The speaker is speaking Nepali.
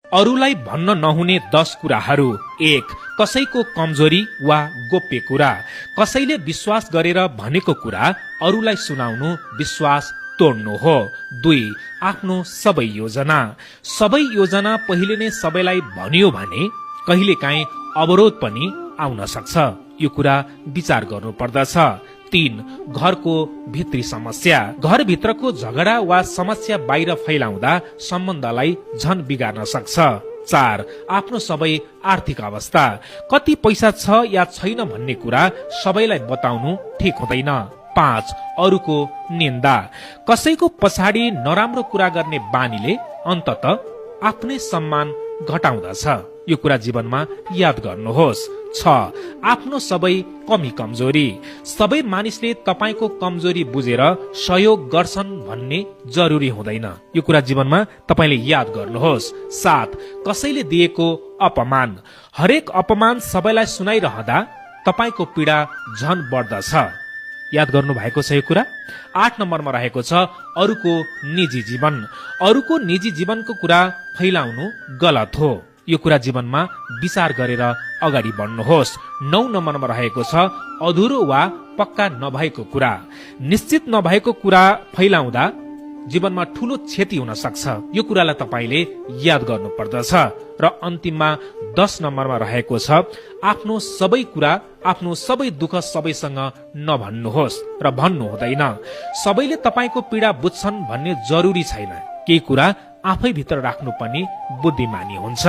अरूलाई भन्न नहुने 10 कुराहरू। 1. कसैको कमजोरी वा गोप्य कुरा। कसैले विश्वास गरेर भनेको कुरा अरूलाई सुनाउनु विश्वास तोड्नु हो। 2. आफ्नो सबै योजना। सबै योजना पहिले नै सबैलाई भनियो भने कहिलेकाहीँ अवरोध पनि आउन सक्छ। यो कुरा विचार गर्नु पर्दछ। 3. घरको भित्री समस्या। घरभित्रको झगडा वा समस्या बाहिर फैलाउँदा सम्बन्धलाई झन बिगार्न सक्छ। 4. आफ्नो सबै आर्थिक अवस्था। कति पैसा छ या छैन भन्ने कुरा सबैलाई बताउनु ठिक हुँदैन। 5. अरूको निन्दा। कसैको पछाडि नराम्रो कुरा गर्ने बानीले अन्ततः आफ्नै सम्मान घटाउँदछ। यो कुरा जीवनमा याद गर्नुहोस्। 6. आफ्नो सबै कमी कमजोरी। सबै मानिसले तपाईको कमजोरी बुझेर सहयोग गर्छन् भन्ने जरुरी हुँदैन। यो कुरा जीवनमा तपाईले याद गर्नुहोस्। 7. कसैले दिएको अपमान। हरेक अपमान सबैलाई सुनाइरहँदा तपाईको पीडा झन बढ्दछ। याद गर्नु भएको छ यो कुरा। 8 नम्बरमा रहेको छ अरूको निजी जीवन। अरूको निजी जीवनको कुरा फैलाउनु गलत हो। यो कुरा जीवनमा विचार गरेर अगाडि बढ्नुहोस्। 9 नम्बरमा रहेको छ अधुरो वा पक्का नभएको कुरा। निश्चित नभएको कुरा फैलाउँदा जीवनमा ठूलो क्षति हुन सक्छ। यो कुरालाई तपाईले याद गर्नु पर्दछ। र अन्तिममा 10 नम्बरमा रहेको छ आफ्नो सबै कुरा, आफ्नो सबै दुःख सबैसँग नभन्नुहोस् र भन्नु हुँदैन। सबैले तपाईको पीडा बुझ्छन् भन्ने जरुरी छैन। केही कुरा आफै भित्र राख्नु पनि बुद्धिमानी हुन्छ।